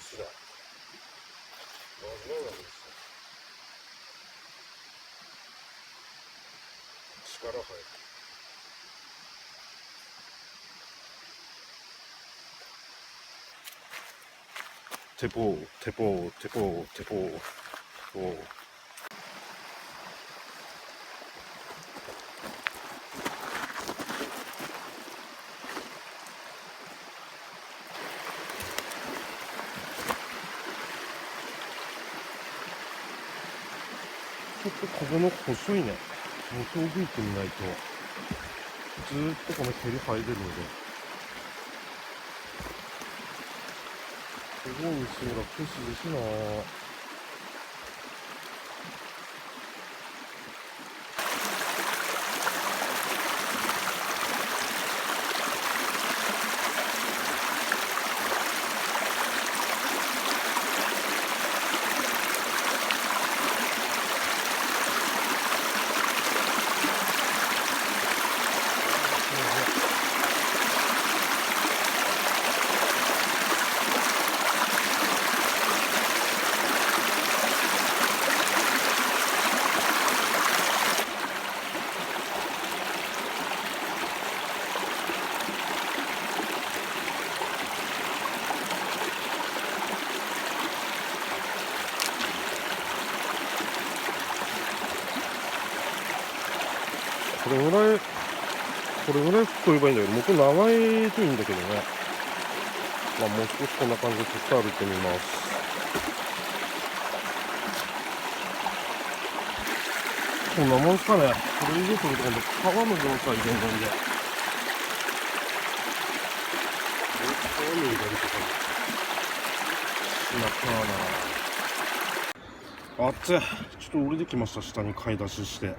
ですね。真面目なんですよ。力入る。テポーテポーテポーテポー。ちょっと風の細いね。もう遠く行ってみないとずーっとこの蹴り入れるので、すごい薄いら景色ですなぁ。これぐらい太ればいいんだけど、もっと長いといいんだけどね。まあもう少しこんな感じでちょっと歩いてみます。こんなもんすかね。これ以上取ると今度川の状態全然で。川に入れたりとかしなきゃな。暑い。ちょっと降りてきました。下に買い出しして。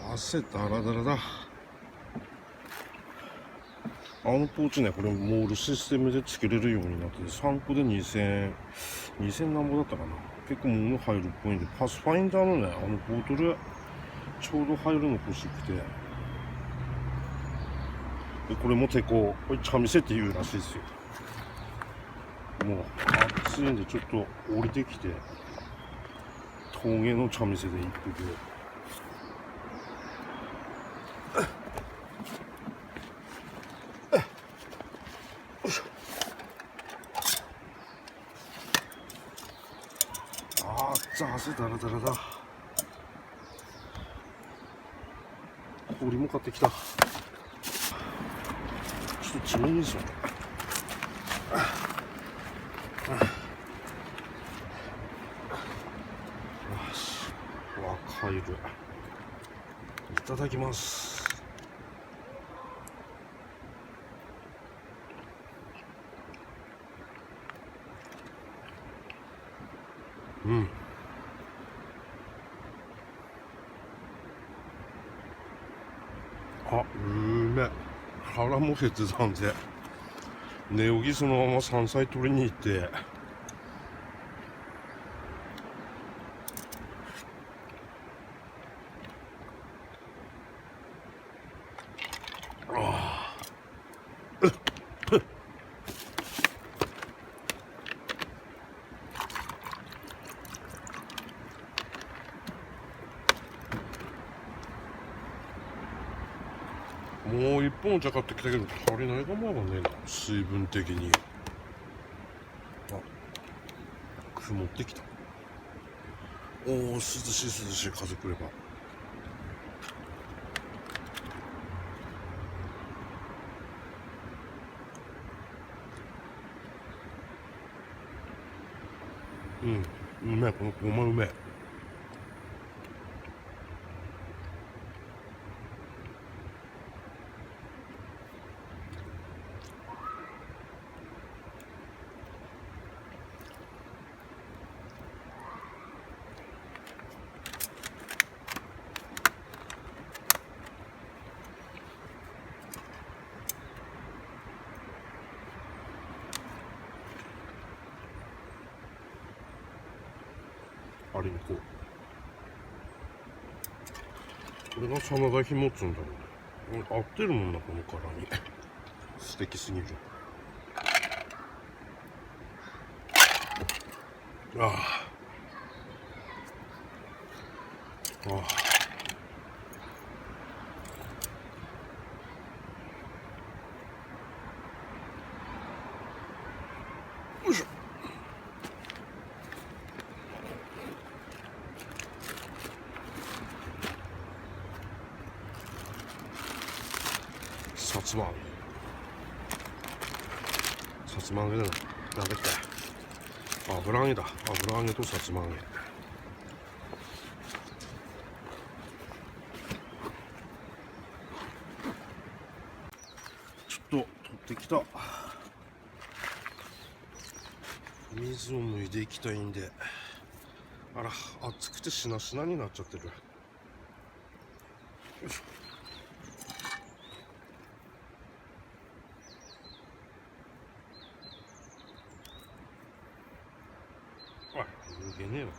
汗だらだらだ。ポーチね、これモールシステムでつけれるようになってて、3個で2000何ぼだったかな。結構物入るっぽいんで、パスファインダーのね、ボトル、ちょうど入るの欲しくて。で、これも手こう、これ茶店って言うらしいですよ。もう、暑いんでちょっと降りてきて、峠の茶店で一服。汗だらだらだ。氷も買ってきた。ちょっと地味にしよう。よし、若いる。いただきます。うん。あ、うめえ。腹も減ってたんで、寝起きそのまま山菜取りに行って、もう一本お茶買ってきたけど足りないかもわかんねえな、水分的に。あ、曇ってきた。おお、涼しい涼しい、風くれば。うん、うめえ、このごまうめえ。あれにこう、これが真田ひもっつうんだろうね。合ってるもんな、この殻に。素敵すぎる。ああよいしょ。さつま揚げ。さつま揚げだな。なんだっけ。油揚げだ。油揚げとさつま揚げ。ちょっと取ってきた。水を抜いていきたいんで。あら、熱くてしなしなになっちゃってる。よいしょ。おい、抜けねえわ。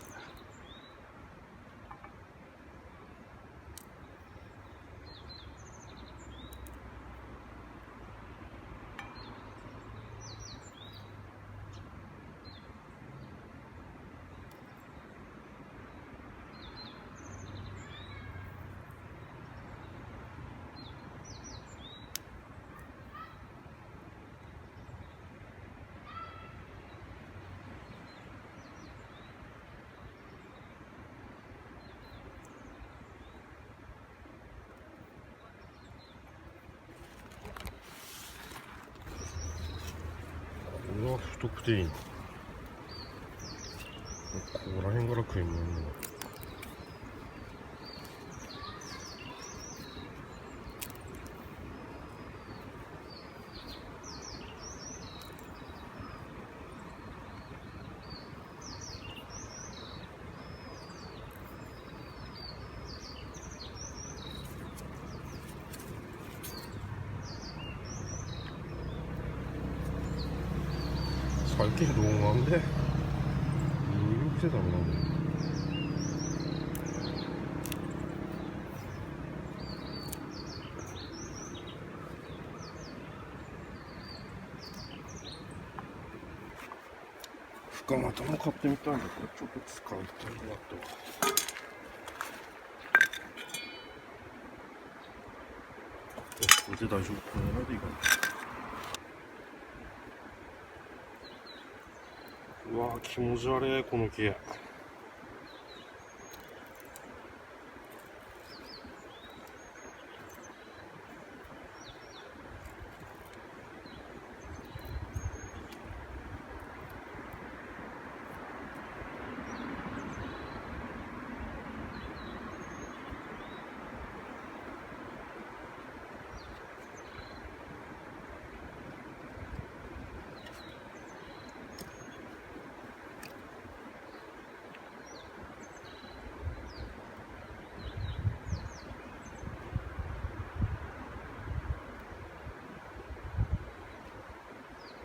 うわ、太くていいな。ここら辺から食いもんの。最近老眼で入力してたのなんだよ。深股も買ってみたいんだけど、ちょっと使いたいなと。これで大丈夫。これぐらいでいいかな。うわー、気持ち悪いこの木。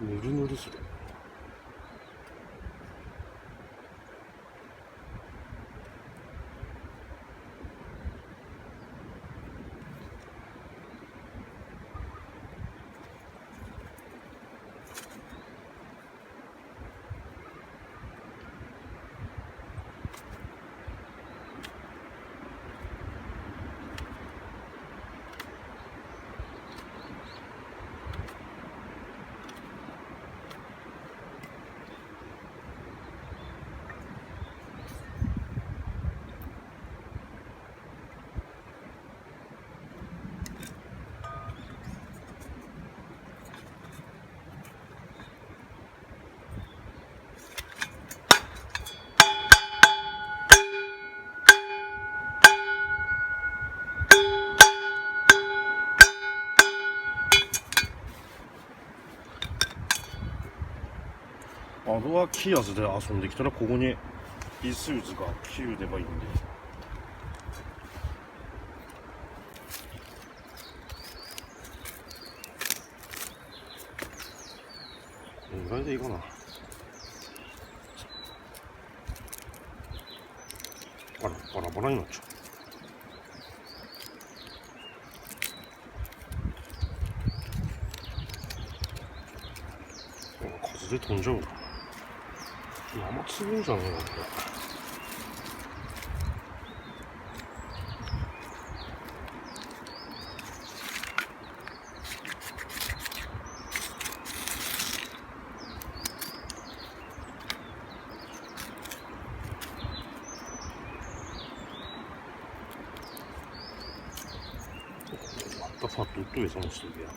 ぬるぬるする。あとは木やずで遊んできたらここにイスウズが9出ばいいんで。このぐらいでいいかな。あら、バラバラになっちゃう。風で飛んじゃうな。生つぶんじゃねえのこれ。またファットウッドウェイさんしてるやん。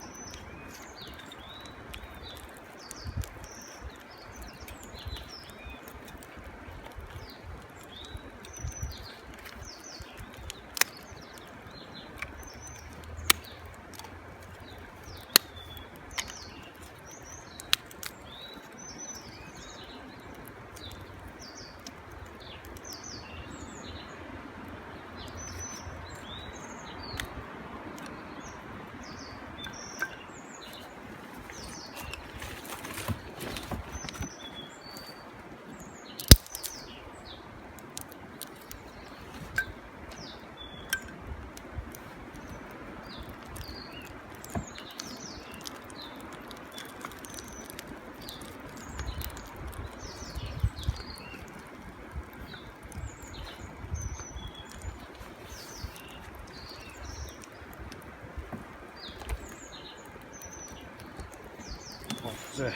暑い。2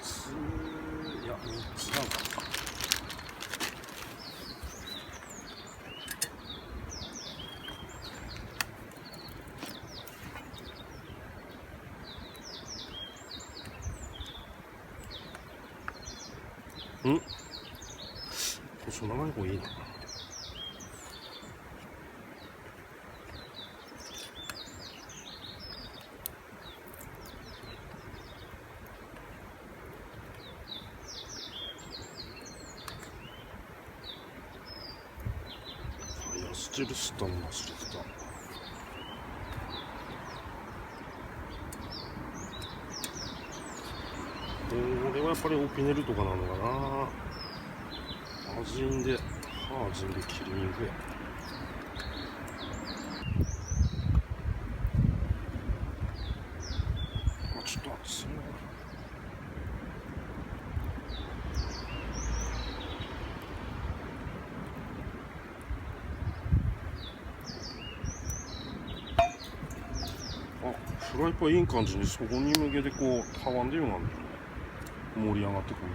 つ、いや3つだな。細長い方いいな。スチルスタン忘れてた。これはやっぱりオピネルとかなのかな。ハージンで切りにくい。ちょっと暑いな。フライパンいい感じにそこに向けてこうたわんでるようなんだよね。盛り上がってくる。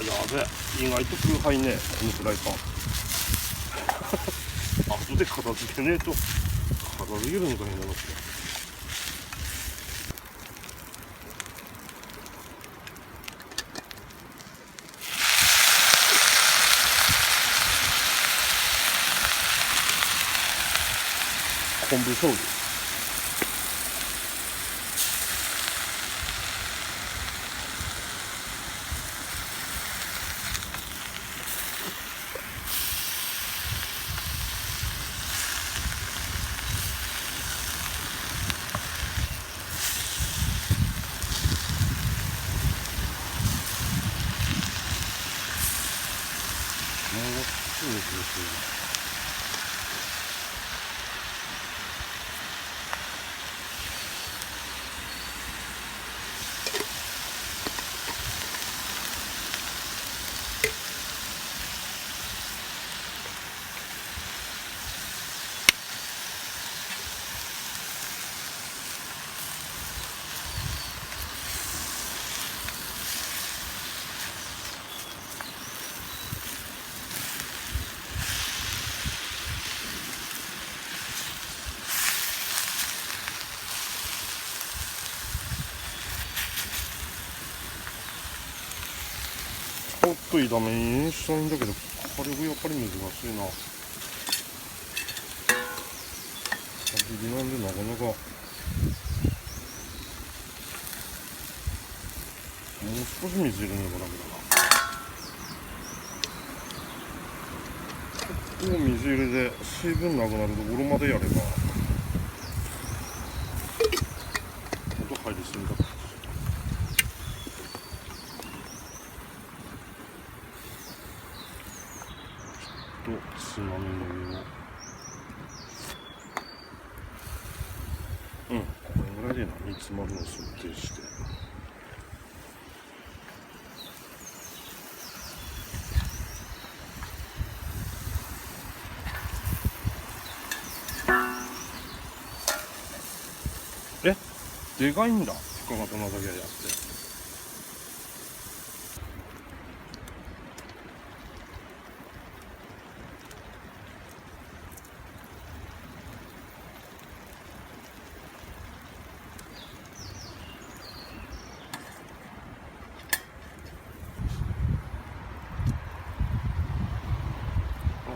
やべえ、意外と空杯ね、このフライパン。後で片付けねえと片付けるの大変なのか。昆布醤油。ょっと炒めにしたいんだけど、火力やっぱり難しいな。限りなんでなかなか。もう少し水入れねばダメだな。結構水入れで水分なくなるところまでやれば音入りすぎだ。つまみの上をこれぐらいで煮詰まるのを想定して。でかいんだ、深型のだけやって。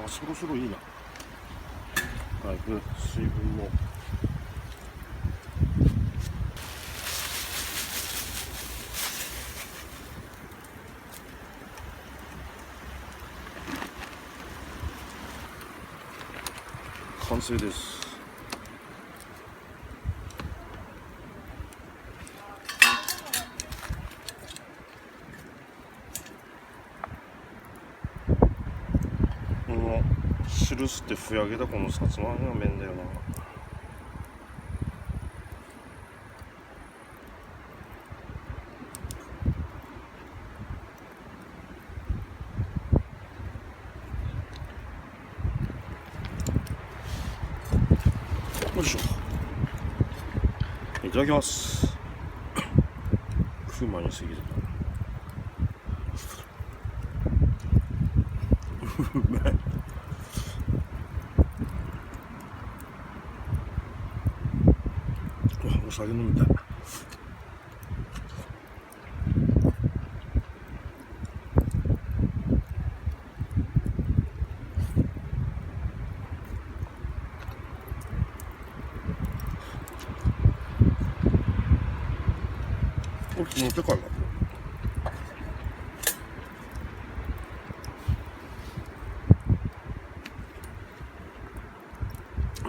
そろそろいいな。だいぶ水分も完成です。この汁吸ってふやけたこのさつま揚げが麺だよな。よいしょ。いただきます。風魔に過ぎるうめえ。お酒飲みたい。これ持って帰るわ。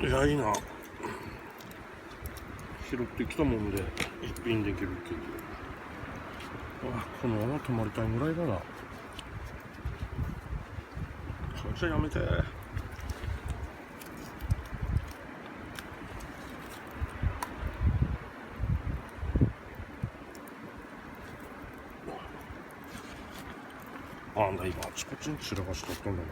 いや、いいな。拾ってきたもんで一品できるっていう。このまま泊まりたいぐらいだな。会社辞めて。今あちこちに散らかしとったんだな。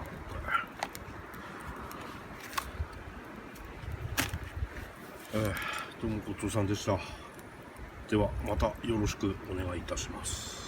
どうもごちそうさんでした。ではまたよろしくお願いいたします。